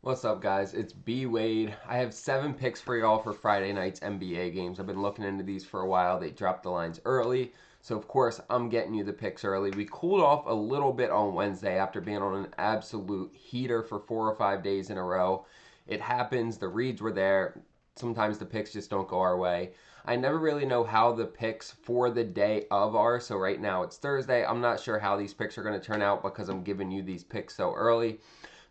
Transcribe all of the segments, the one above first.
What's up, guys? It's B Wade. I have 7 picks for y'all for Friday night's NBA games. I've been looking into these for a while. They dropped the lines early, so of course I'm getting you the picks early. We cooled off a little bit on Wednesday after being on an absolute heater for 4 or 5 days in a row. It happens. The reads were there. Sometimes the picks just don't go our way. I never really know how the picks for the day of are. So right now it's Thursday. I'm not sure how these picks are going to turn out because I'm giving you these picks so early,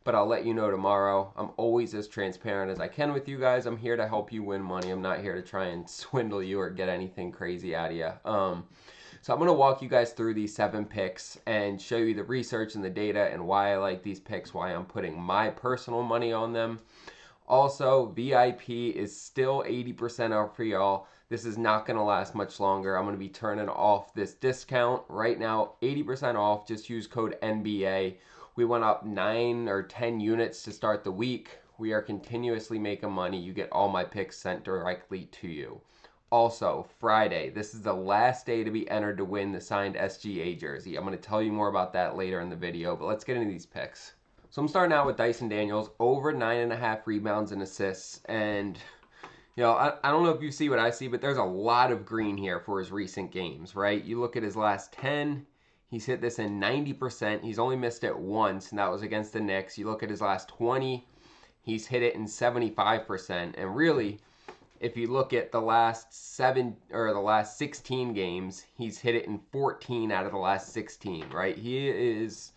but I'll let you know tomorrow. I'm always as transparent as I can with you guys. I'm here to help you win money. I'm not here to try and swindle you or get anything crazy out of you. So I'm going to walk you guys through these 7 picks and show you the research and the data and why I like these picks, why I'm putting my personal money on them. Also, VIP is still 80% off for y'all. This is not going to last much longer. I'm going to be turning off this discount right now. 80% off. Just use code NBA. We went up 9 or 10 units to start the week. We are continuously making money. You get all my picks sent directly to you. Also, Friday, this is the last day to be entered to win the signed SGA jersey. I'm going to tell you more about that later in the video, but let's get into these picks. So I'm starting out with Dyson Daniels, over 9.5 rebounds and assists. And, I don't know if you see what I see, but there's a lot of green here for his recent games, right? You look at his last 10, he's hit this in 90%. He's only missed it once, and that was against the Knicks. You look at his last 20, he's hit it in 75%. And really, if you look at the last 16 games, he's hit it in 14 out of the last 16, right? He is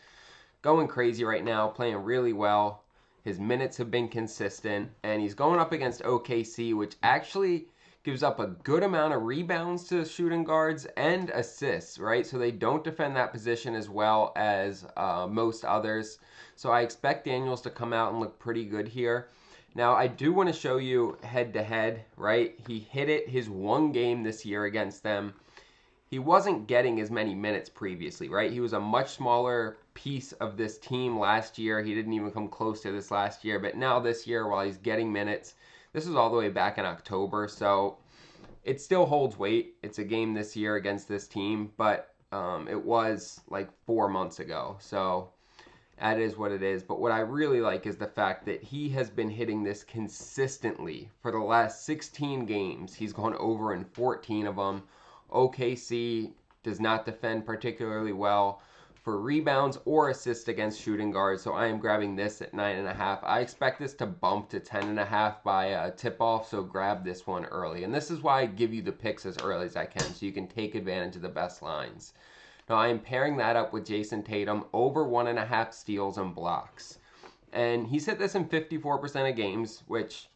going crazy right now, playing really well. His minutes have been consistent, and he's going up against OKC, which actually gives up a good amount of rebounds to shooting guards and assists, right? So they don't defend that position as well as most others. So I expect Daniels to come out and look pretty good here. Now, I do want to show you head-to-head, right? He hit it his one game this year against them. He wasn't getting as many minutes previously, right? He was a much smaller piece of this team last year. He didn't even come close to this last year. But now this year, while he's getting minutes, this was all the way back in October. So it still holds weight. It's a game this year against this team, but it was like 4 months ago. So that is what it is. But what I really like is the fact that he has been hitting this consistently for the last 16 games. He's gone over in 14 of them. OKC does not defend particularly well for rebounds or assists against shooting guards, so I am grabbing this at 9.5. I expect this to bump to 10.5 by tip-off, so grab this one early. And this is why I give you the picks as early as I can, so you can take advantage of the best lines. Now, I am pairing that up with Jayson Tatum, over 1.5 steals and blocks. And he's hit this in 54% of games, which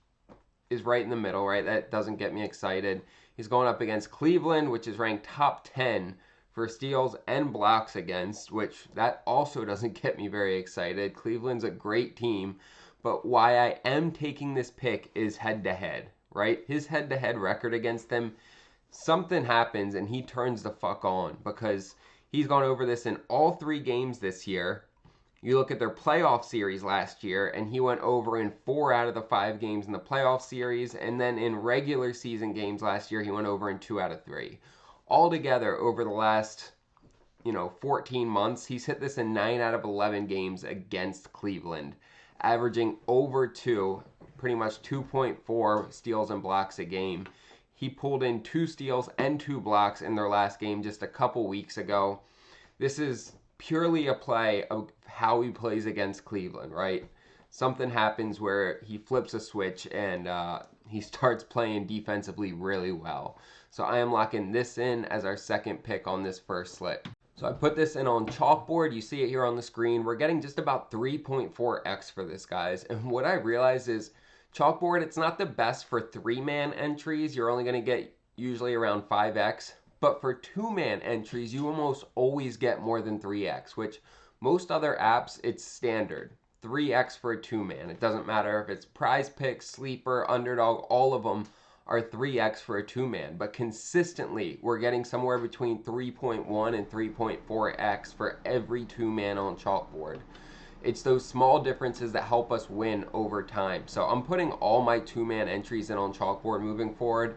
is right in the middle, right? That doesn't get me excited. He's going up against Cleveland, which is ranked top 10 for steals and blocks against, which that also doesn't get me very excited. Cleveland's a great team, but why I am taking this pick is head-to-head, right? His head-to-head record against them, something happens and he turns the fuck on because he's gone over this in all 3 games this year. You look at their playoff series last year, and he went over in 4 out of the 5 games in the playoff series. And then in regular season games last year, he went over in 2 out of 3. Altogether, over the last, 14 months, he's hit this in 9 out of 11 games against Cleveland, averaging over 2, pretty much 2.4 steals and blocks a game. He pulled in 2 steals and 2 blocks in their last game just a couple weeks ago. This is purely a play of how he plays against Cleveland, right? Something happens where he flips a switch and he starts playing defensively really well. So I am locking this in as our second pick on this first slip. So I put this in on Chalkboard. You see it here on the screen. We're getting just about 3.4x for this, guys. And what I realized is Chalkboard, it's not the best for 3-man entries. You're only going to get usually around 5x. But for 2-man entries, you almost always get more than 3x, which most other apps, it's standard. 3x for a 2-man. It doesn't matter if it's PrizePicks, Sleeper, Underdog, all of them are 3x for a 2-man. But consistently, we're getting somewhere between 3.1 and 3.4x for every 2-man on Chalkboard. It's those small differences that help us win over time. So I'm putting all my 2-man entries in on Chalkboard moving forward.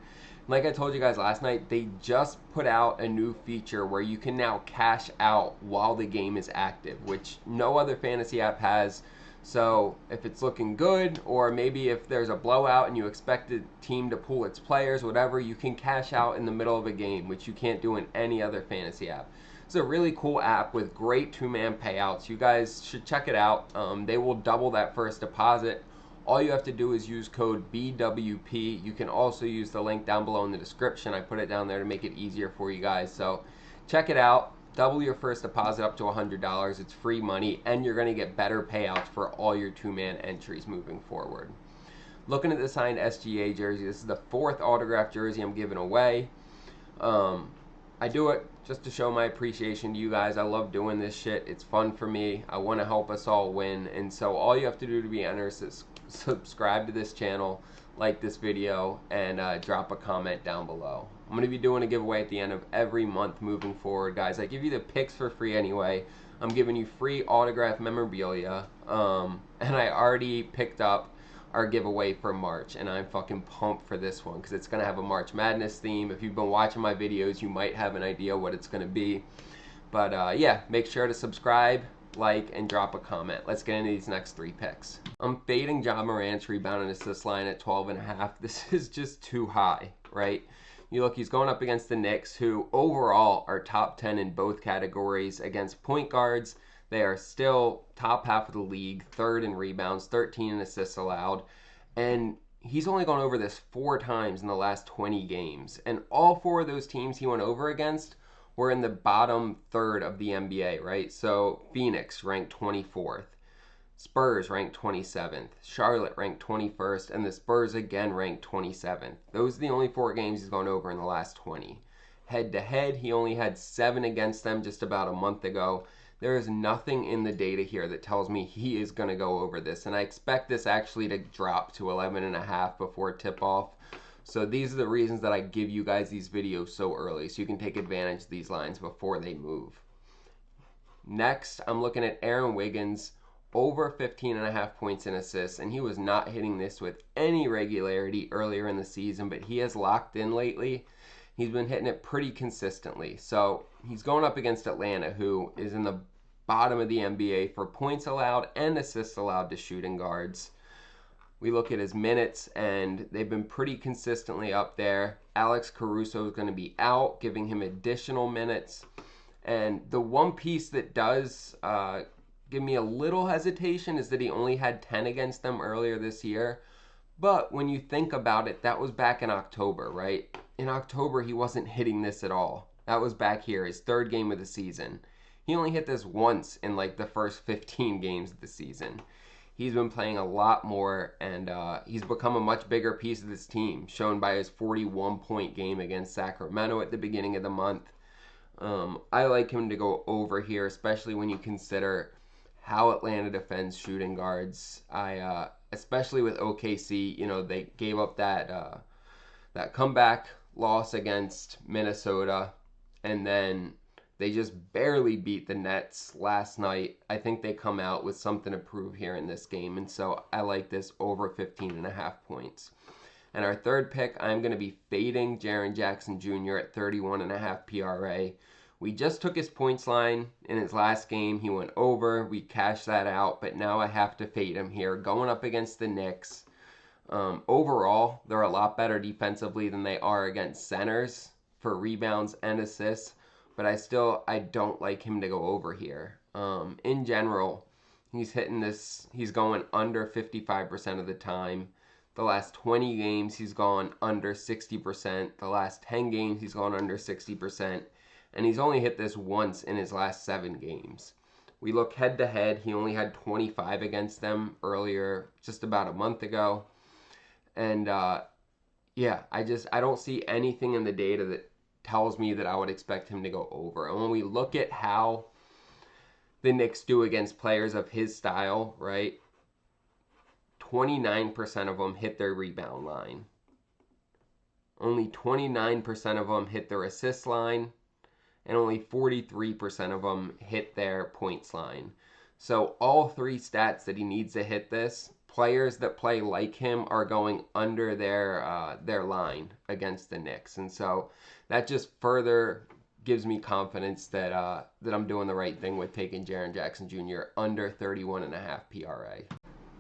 Like I told you guys last night, they just put out a new feature where you can now cash out while the game is active, which no other fantasy app has. So if it's looking good, or maybe if there's a blowout and you expect the team to pull its players, whatever, you can cash out in the middle of a game, which you can't do in any other fantasy app. It's a really cool app with great two-man payouts. You guys should check it out. They will double that first deposit. All you have to do is use code BWP. You can also use the link down below in the description. I put it down there to make it easier for you guys. So check it out. Double your first deposit up to $100. It's free money, and you're going to get better payouts for all your two-man entries moving forward. Looking at the signed SGA jersey, this is the 4th autographed jersey I'm giving away. I do it just to show my appreciation to you guys. I love doing this shit. It's fun for me. I want to help us all win, and so all you have to do to be entered is subscribe to this channel, like this video, and drop a comment down below. I'm going to be doing a giveaway at the end of every month moving forward, guys. I give you the picks for free anyway. I'm giving you free autographed memorabilia, and I already picked up our giveaway for March, and I'm fucking pumped for this one because it's going to have a March Madness theme. If you've been watching my videos, you might have an idea what it's going to be. But yeah, make sure to subscribe, like, and drop a comment. Let's get into these next 3 picks. I'm fading Ja Morant's rebound and assist line at 12.5. This is just too high, right? You look, he's going up against the Knicks, who overall are top 10 in both categories. Against point guards, they are still top half of the league, 3rd in rebounds, 13 in assists allowed. And he's only gone over this 4 times in the last 20 games. And all 4 of those teams he went over against were in the bottom 3rd of the NBA, right? So Phoenix ranked 24th. Spurs ranked 27th, Charlotte ranked 21st, and the Spurs again ranked 27th. Those are the only 4 games he's gone over in the last 20. Head-to-head, he only had 7 against them just about a month ago. There is nothing in the data here that tells me he is going to go over this, and I expect this actually to drop to 11.5 before tip-off. So these are the reasons that I give you guys these videos so early, so you can take advantage of these lines before they move. Next, I'm looking at Aaron Wiggins, over 15.5 points and assists, and he was not hitting this with any regularity earlier in the season, but he has locked in lately. He's been hitting it pretty consistently. So he's going up against Atlanta, who is in the bottom of the NBA for points allowed and assists allowed to shooting guards. We look at his minutes, and they've been pretty consistently up there. Alex Caruso is going to be out, giving him additional minutes. And the one piece that does give me a little hesitation is that he only had 10 against them earlier this year. But when you think about it, that was back in October, right? In October, he wasn't hitting this at all. That was back here, his 3rd game of the season. He only hit this once in like the first 15 games of the season. He's been playing a lot more, and he's become a much bigger piece of this team, shown by his 41-point game against Sacramento at the beginning of the month. I like him to go over here, especially when you consider how Atlanta defends shooting guards. Especially with OKC, you know, they gave up that comeback loss against Minnesota, and then they just barely beat the Nets last night. I think they come out with something to prove here in this game, and so I like this over 15.5 points. And our 3rd pick, I'm going to be fading Jaren Jackson Jr. at 31.5 PRA. We just took his points line in his last game. He went over. We cashed that out, but now I have to fade him here. Going up against the Knicks. Overall, they're a lot better defensively than they are against centers for rebounds and assists, but I don't like him to go over here. In general, he's hitting this, he's going under 55% of the time. The last 20 games, he's gone under 60%. The last 10 games, he's gone under 60%. And he's only hit this once in his last 7 games. We look head-to-head. He only had 25 against them earlier, just about a month ago. And, yeah, I don't see anything in the data that tells me that I would expect him to go over. And when we look at how the Knicks do against players of his style, right, 29% of them hit their rebound line. Only 29% of them hit their assist line. And only 43% of them hit their points line. So all 3 stats that he needs to hit this, players that play like him are going under their line against the Knicks. And so that just further gives me confidence that that I'm doing the right thing with taking Jaren Jackson Jr. under 31.5 PRA.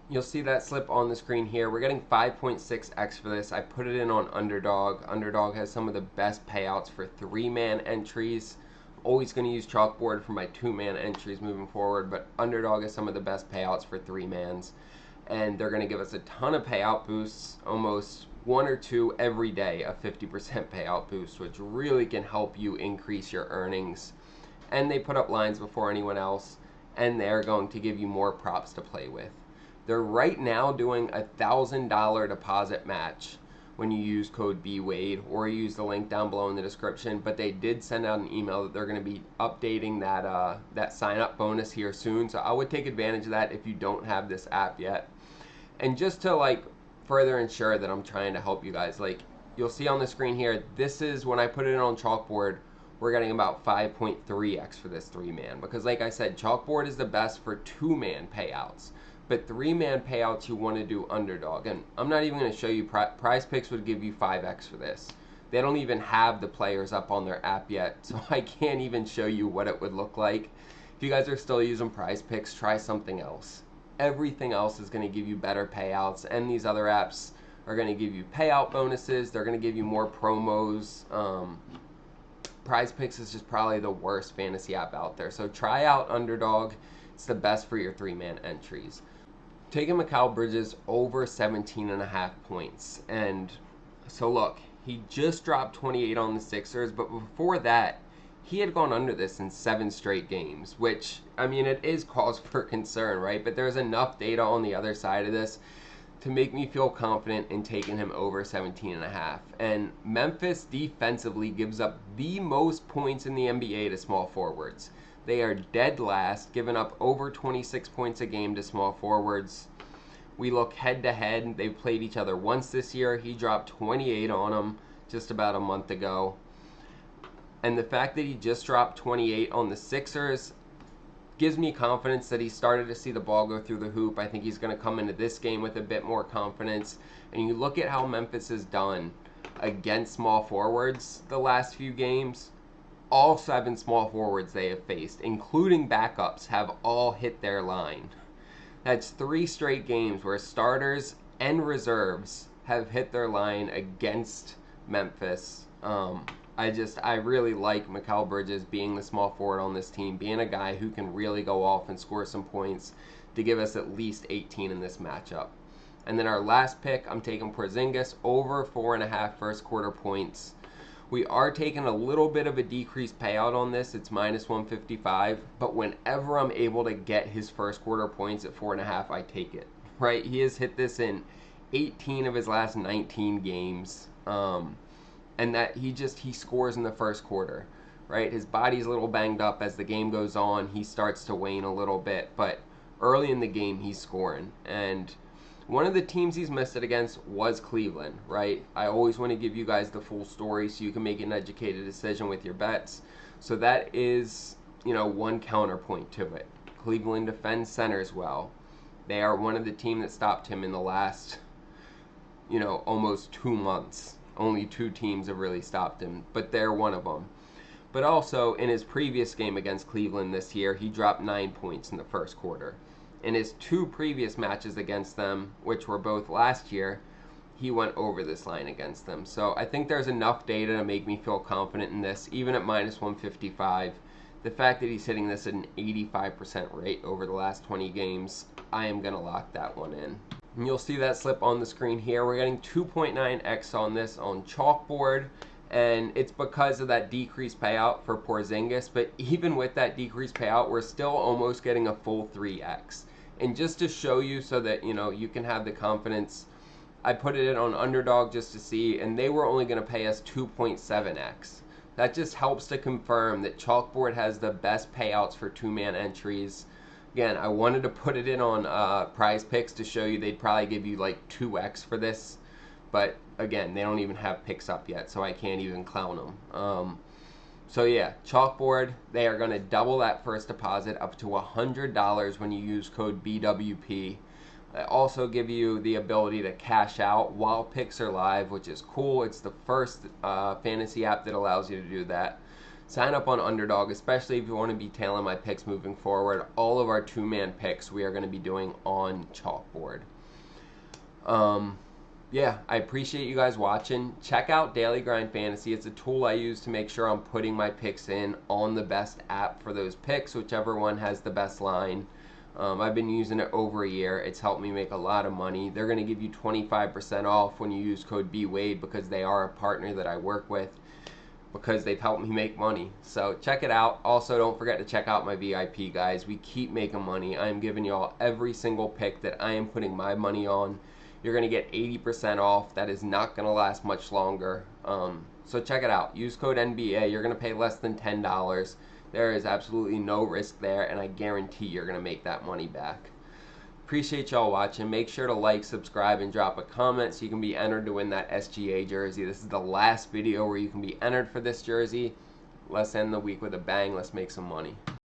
You'll see that slip on the screen here. We're getting 5.6x for this. I put it in on Underdog. Underdog has some of the best payouts for 3-man entries. Always going to use Chalkboard for my 2-man entries moving forward, but Underdog has some of the best payouts for 3-mans. And they're going to give us a ton of payout boosts, almost 1 or 2 every day, a 50% payout boost, which really can help you increase your earnings. And they put up lines before anyone else, and they're going to give you more props to play with. They're right now doing a $1,000 deposit match when you use code BWADE or use the link down below in the description, but they did send out an email that they're going to be updating that sign up bonus here soon, so I would take advantage of that if you don't have this app yet. And just to like further ensure that I'm trying to help you guys, like you'll see on the screen here, this is when I put it on Chalkboard, we're getting about 5.3x for this 3-man, because like I said, Chalkboard is the best for 2-man payouts. But 3-man payouts, you want to do Underdog. And I'm not even going to show you. PrizePicks would give you 5x for this. They don't even have the players up on their app yet, so I can't even show you what it would look like. If you guys are still using PrizePicks, try something else. Everything else is going to give you better payouts, and these other apps are going to give you payout bonuses. They're going to give you more promos. PrizePicks is just probably the worst fantasy app out there. So try out Underdog. It's the best for your 3-man entries. Taking Mikal Bridges over 17.5 points. And so look, he just dropped 28 on the Sixers, but before that, he had gone under this in 7 straight games, which, I mean, it is cause for concern, right? But there's enough data on the other side of this to make me feel confident in taking him over 17.5. And Memphis defensively gives up the most points in the NBA to small forwards. They are dead last, giving up over 26 points a game to small forwards. We look head-to-head. They've played each other once this year. He dropped 28 on him just about a month ago. And the fact that he just dropped 28 on the Sixers gives me confidence that he started to see the ball go through the hoop. I think he's going to come into this game with a bit more confidence. And you look at how Memphis has done against small forwards the last few games. All 7 small forwards they have faced, including backups, have all hit their line. That's 3 straight games where starters and reserves have hit their line against Memphis. I really like Mikal Bridges being the small forward on this team, being a guy who can really go off and score some points to give us at least 18 in this matchup. And then our last pick, I'm taking Porzingis over 4.5 first quarter points. We are taking a little bit of a decreased payout on this. It's minus 155, but whenever I'm able to get his first quarter points at 4.5, I take it, right? He has hit this in 18 of his last 19 games, and that he scores in the first quarter, right? His body's a little banged up. As the game goes on, he starts to wane a little bit, but early in the game, he's scoring. And one of the teams he's missed it against was Cleveland, right? I always want to give you guys the full story so you can make an educated decision with your bets. So that is, one counterpoint to it. Cleveland defends centers well. They are one of the team that stopped him in the last, almost 2 months. Only 2 teams have really stopped him, but they're one of them. But also, in his previous game against Cleveland this year, he dropped 9 points in the first quarter. In his 2 previous matches against them, which were both last year, he went over this line against them. So I think there's enough data to make me feel confident in this, even at minus 155. The fact that he's hitting this at an 85% rate over the last 20 games, I am going to lock that one in. And you'll see that slip on the screen here. We're getting 2.9x on this on Chalkboard, and it's because of that decreased payout for Porzingis. But even with that decreased payout, we're still almost getting a full 3x. And just to show you so that, you can have the confidence, I put it in on Underdog just to see, and they were only going to pay us 2.7x. That just helps to confirm that Chalkboard has the best payouts for 2-man entries. Again, I wanted to put it in on PrizePicks to show you they'd probably give you like 2x for this. But again, they don't even have picks up yet, so I can't even clown them. So yeah, Chalkboard, they are going to double that first deposit up to $100 when you use code BWP. They also give you the ability to cash out while picks are live, which is cool. It's the first fantasy app that allows you to do that. Sign up on Underdog, especially if you want to be tailing my picks moving forward. All of our two-man picks we are going to be doing on Chalkboard. Yeah, I appreciate you guys watching. Check out Daily Grind Fantasy. It's a tool I use to make sure I'm putting my picks in on the best app for those picks, whichever one has the best line. I've been using it over a year. It's helped me make a lot of money. They're going to give you 25% off when you use code BWADE because they are a partner that I work with, because they've helped me make money. So check it out. Also, don't forget to check out my VIP, guys. We keep making money. I am giving y'all every single pick that I am putting my money on. You're going to get 80% off. That is not going to last much longer. So check it out. Use code NBA. You're going to pay less than $10. There is absolutely no risk there, and I guarantee you're going to make that money back. Appreciate y'all watching. Make sure to like, subscribe, and drop a comment so you can be entered to win that SGA jersey. This is the last video where you can be entered for this jersey. Let's end the week with a bang. Let's make some money.